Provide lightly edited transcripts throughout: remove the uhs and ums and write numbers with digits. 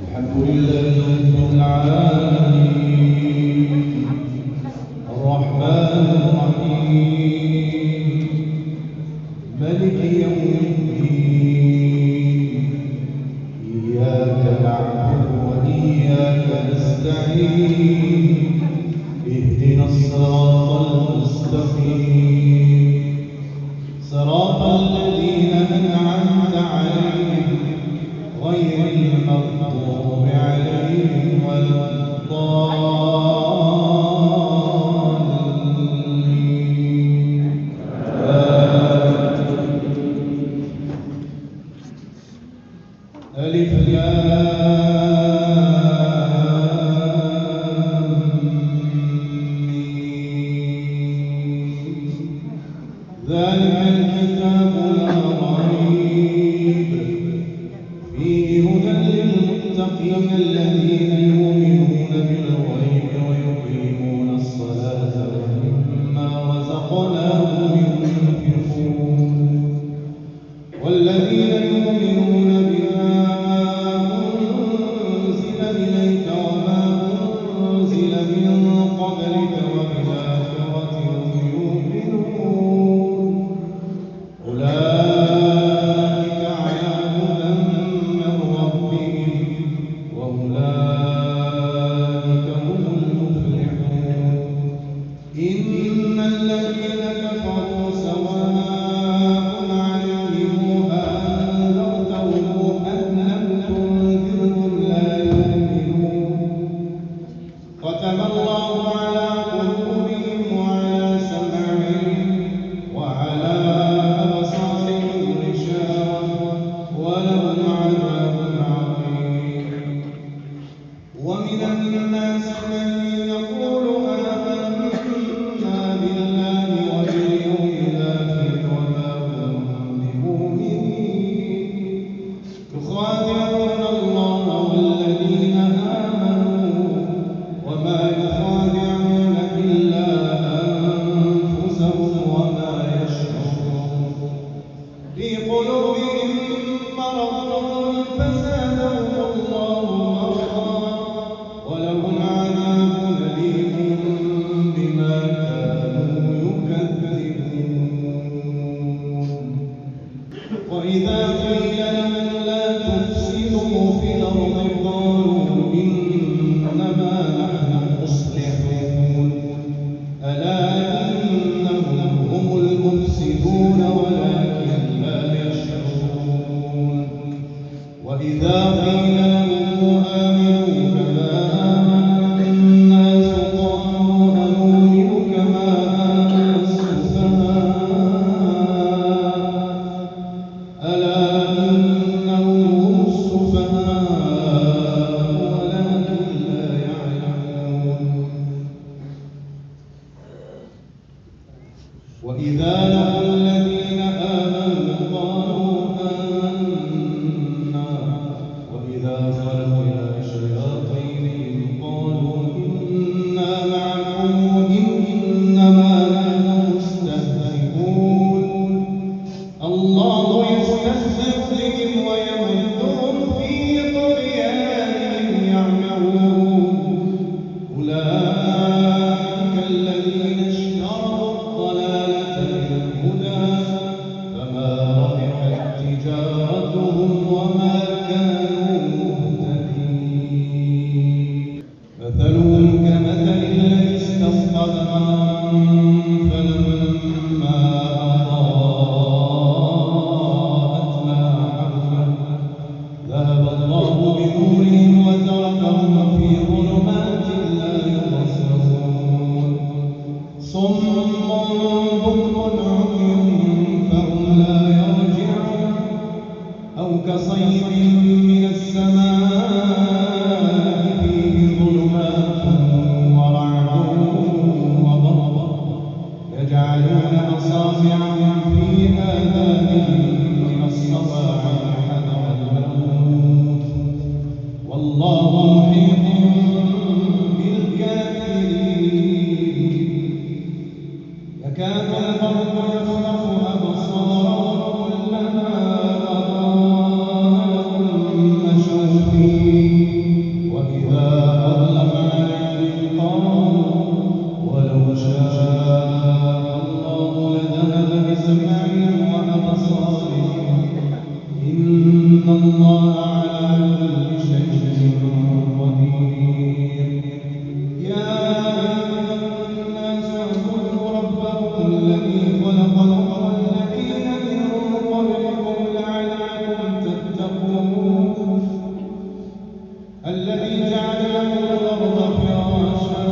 الحمد لله رب العالمين الرحمن الرحيم مالك يوم الدين إياك نعبد وإياك نستعين اهدنا الصراط المستقيم صراط الذين أنعمت عليهم غير المغضوب عليهم ولا الضالين ألف لام ميم ذلك الكتاب لا ريب فيه هدى للمتقين الذين يؤمنون بالغيب ويقيمون الصلاة ومما رزقناهم ينفقون والذين يؤمنون بما أنزل إليك وما أنزل من قبلك وبالآخرة هم يؤمنون أولئك على هدى من ربهم وأولئك هم المفلحون إن الذين كفروا سواء عليهم أأنذرتهم أم لم تنذرهم لا يؤمنون ختم الله على قلوبهم وعلى سمعهم وعلى أبصارهم غشاوة ولهم عذاب عظيم ومن الناس من يقول آمنا بالله وباليوم الآخر وما هم بمؤمنين يخادعون الله والذين آمنوا وما يخادعون إلا أنفسهم وما يشعرون في قلوبهم مرض فزادهم الله مرضا ولهم عذاب أليم بما كانوا يكذبون وإذا قيل لهم لا تفسدوا في الأرض قالوا إنما نحن مصلحون ألا إنهم هم المفسدون ولكن لا يشعرون وإذا قيل لهم آمنوا كما آمن الناس قالوا أنؤمن كما آمن السفهاء ألا إنهم هم السفهاء ولكن لا يعلمون وإذا لقوا الذين آمنوا قالوا آمنا وإذا خلوا الذي جعل لكم الأرض فراشا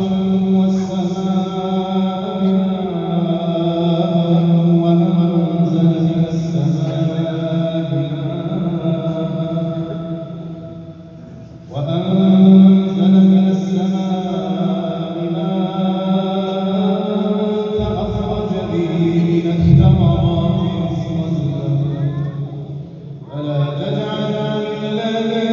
والسماء بناء وأنزل من السماء ماء فأخرج به من الثمرات رزقا لكم فلا تجعلوا لله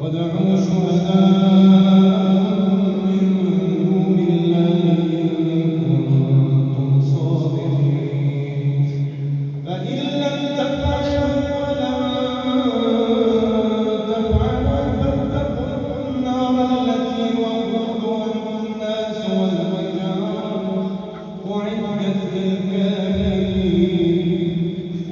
ودعوا شهداءكم من دون الله إن كنتم صادقين فإن لم تفعلوا ولن تفعلوا فاتقوا النار التي وقودها الناس والحجارة أعدت للكافرين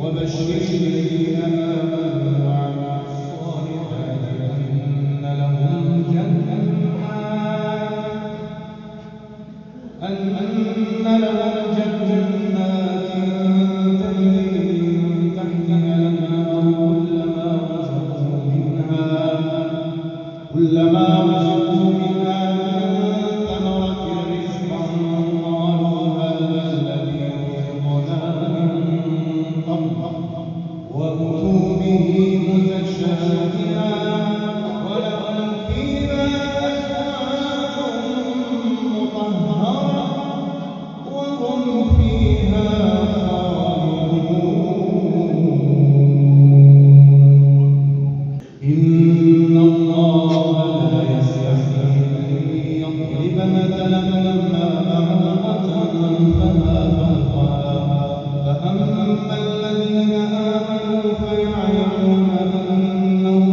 وبشر الذين آمنوا وعملوا الصالحات أن لهم جنات تجري من تحتها الأنهار كلما رزقوا منها من ثمرة رزقا قالوا هذا الذي رزقنا من قبل وأتوا به متشابها ولهم فيها أزواج مطهرة وهم فيها خالدون إن الله لا يستحيي أن يضرب مثلا ما بعوضة فما فوقها فأما الذين آمنوا فيعلمون أنه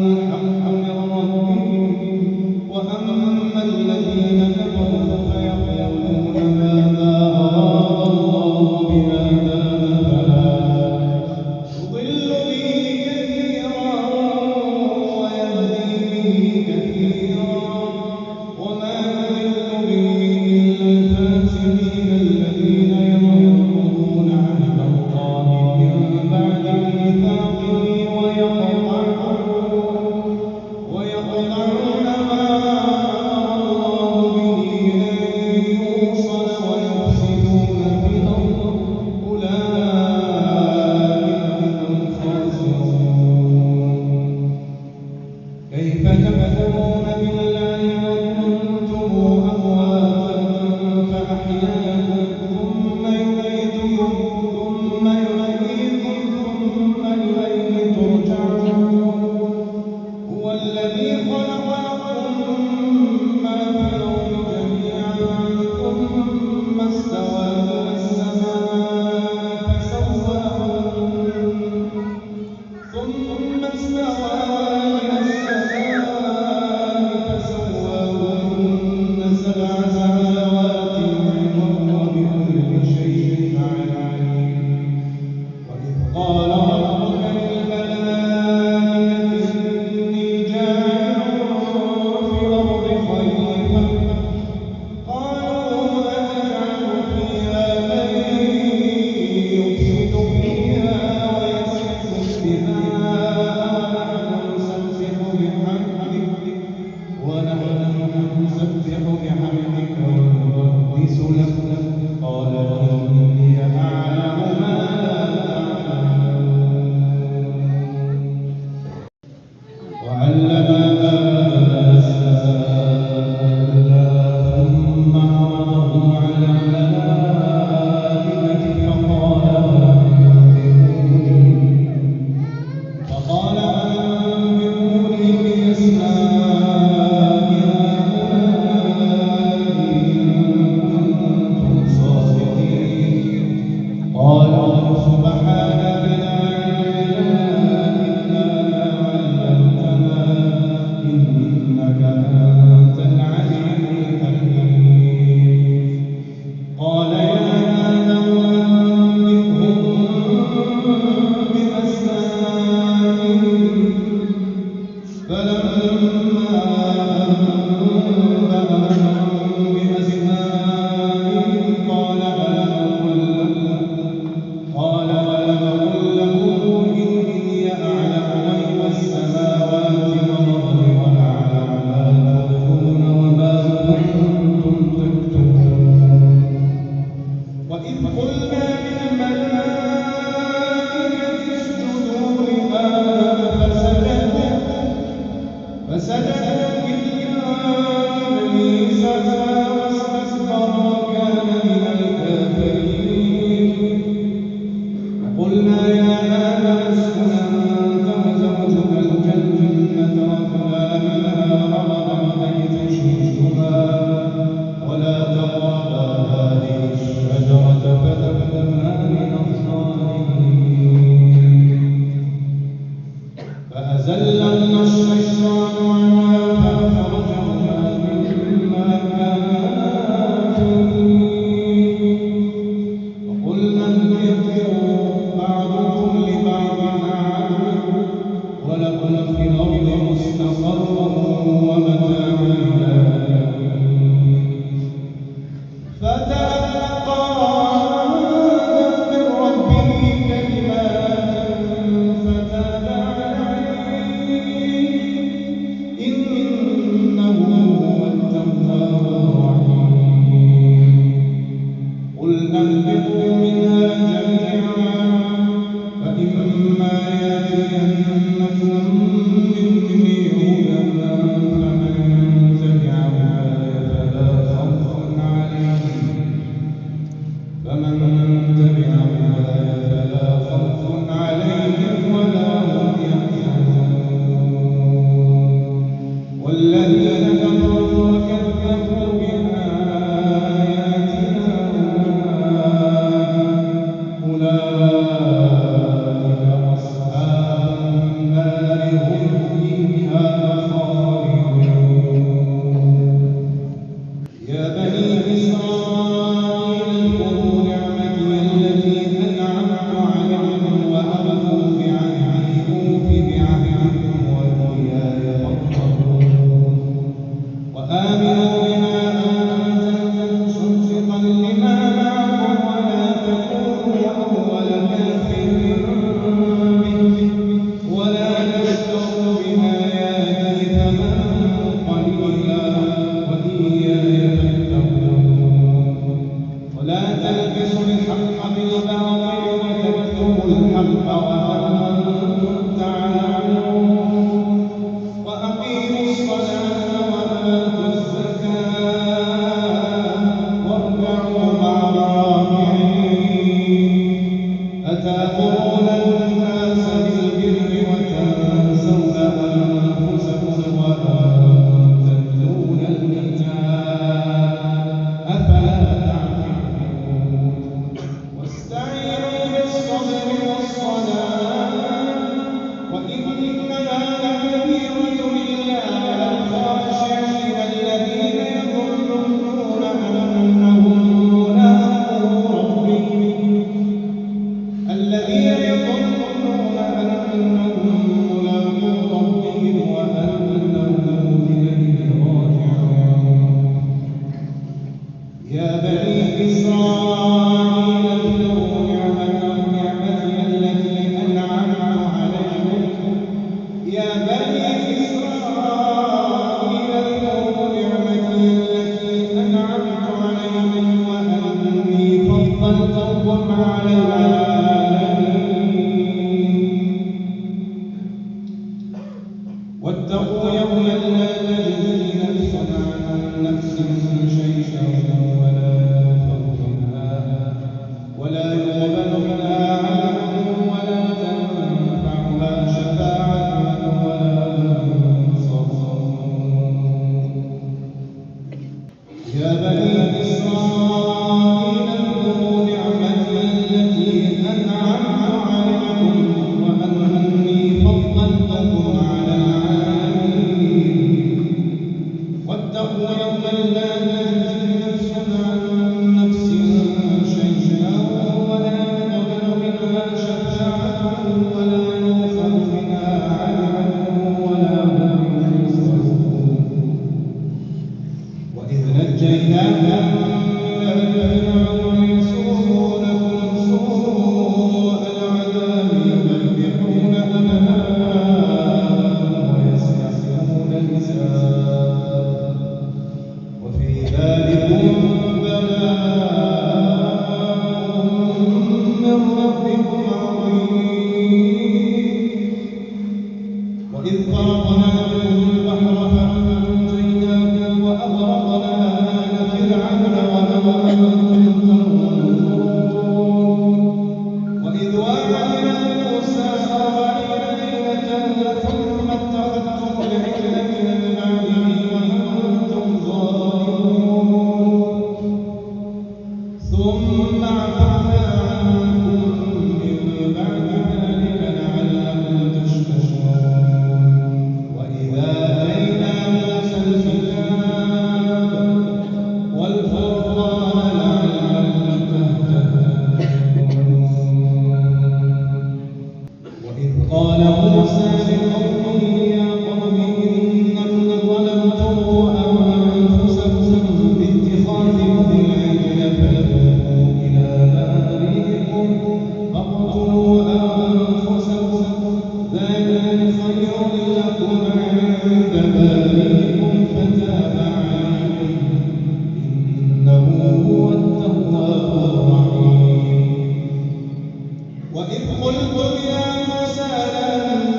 وإذ قلتم يا موسى لن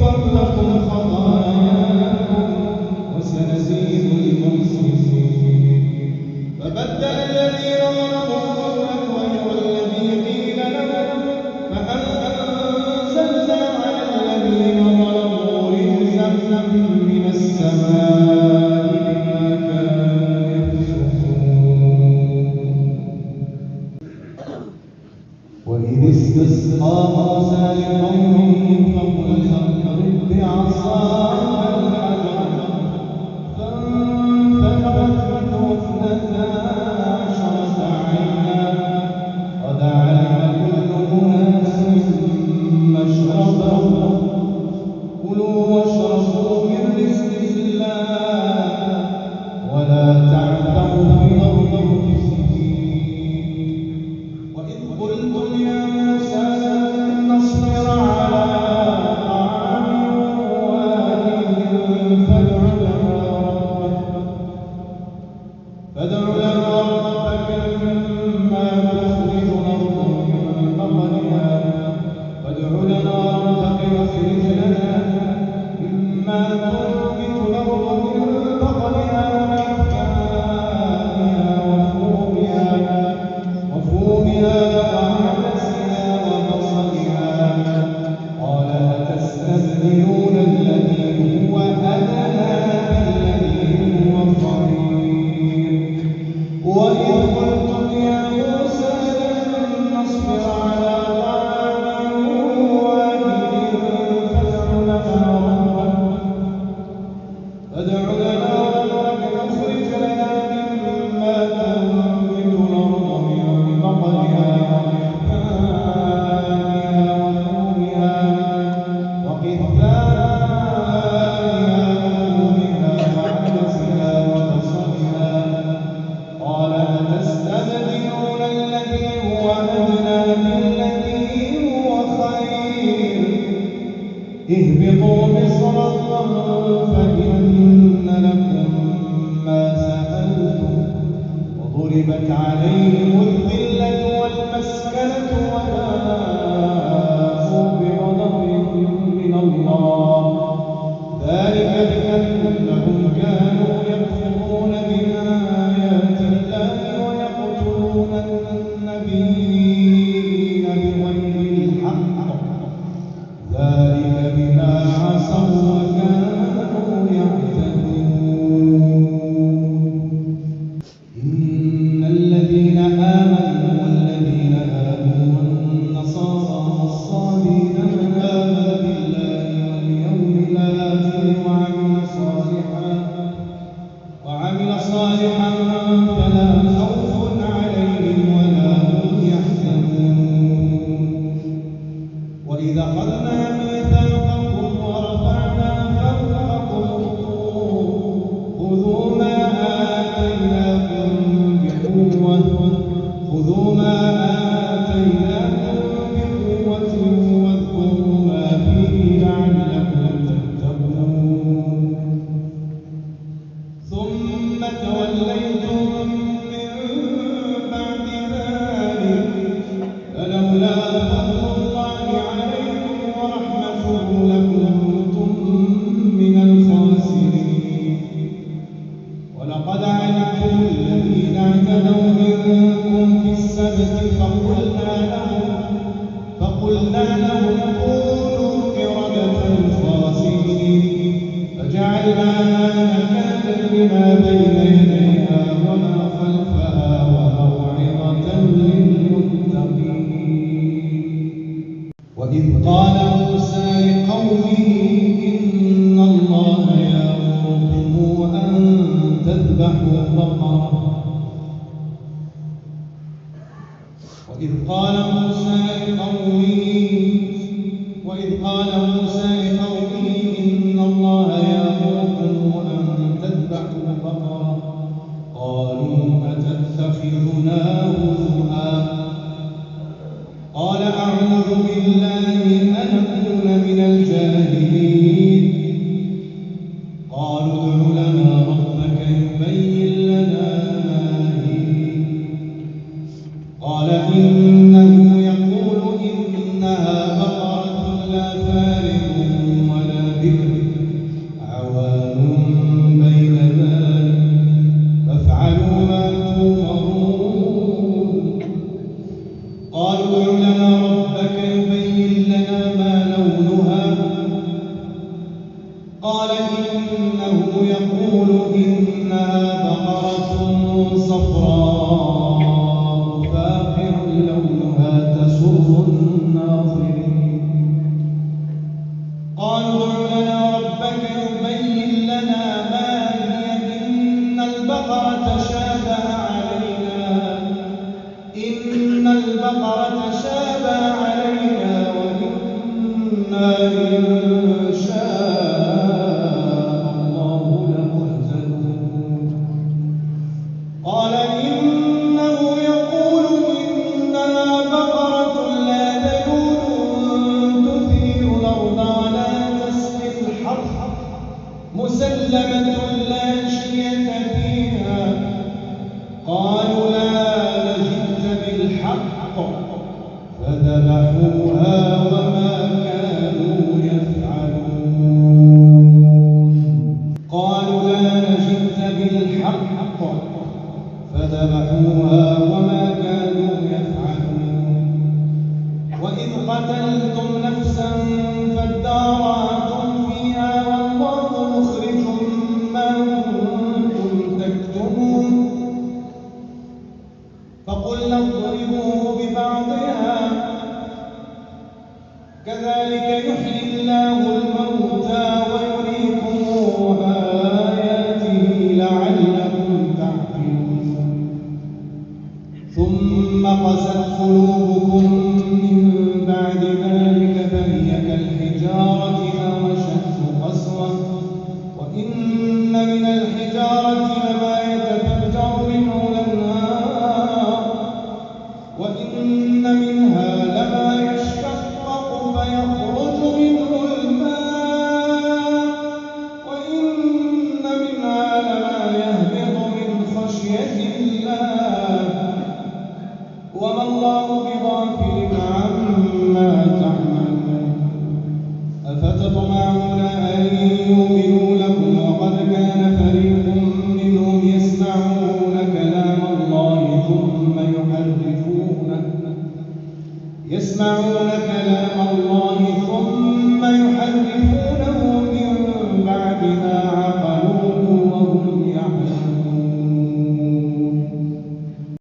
تغفر لكم خطاياكم وسنزيد المحسنين. فبدل الذين ظلموا قولا غير الذي قيل لهم فأنزلنا على الذين ظلموا رجزا من السماء بما كانوا يفسقون. وإذ استسقى موسى لقومه فقل اضرب بعصاك الحجر فانفجرت منه 12 عينا قد علم كل أناس مشربهم كلوا واشربوا من رزق الله ولا تعثوا في الأرض مفسدين. وإذ قلتم يا موسى لن نصبر على طعام واحد فادع لنا ربك مما تخرج الأرض من بقلها تنبت الأرض من بقلها وفومها وعدسها وبصلها. قال أتستبدلون الذي هو أدنى بالذي هو خير. وإذ قلتم يا موسى لن نصبر على طعام واحد فادع لنا ربك يخرج لنا مما تنبت الأرض من بقلها وقثائها وفومها وعدسها وبصلها. قال أتستبدلون الذي هو أدنى بالذي هو خير. اهبطوا مصرا فإن لكم ما سألتم وضربت عليهم الذلة والمسكنة وباءوا بغضب من الله ذلك بأنهم كانوا يكفرون بآيات الله ويقتلون النبيين بغير الحق ذلك بما عصوا وكانوا يعتدون. إن الذين آمنوا قال إنه يقول إنها بقرة صفراء فاقع لونها تسر الناظرين. قالوا ادع لنا ربك يبين لنا ما هي إن البقرة تشابه علينا وإنا إن شاء الله لمهتدون. قال إنه يقول إنها بقرة لا ذلول تثير الأرض ولا تسقي الحرث مسلمة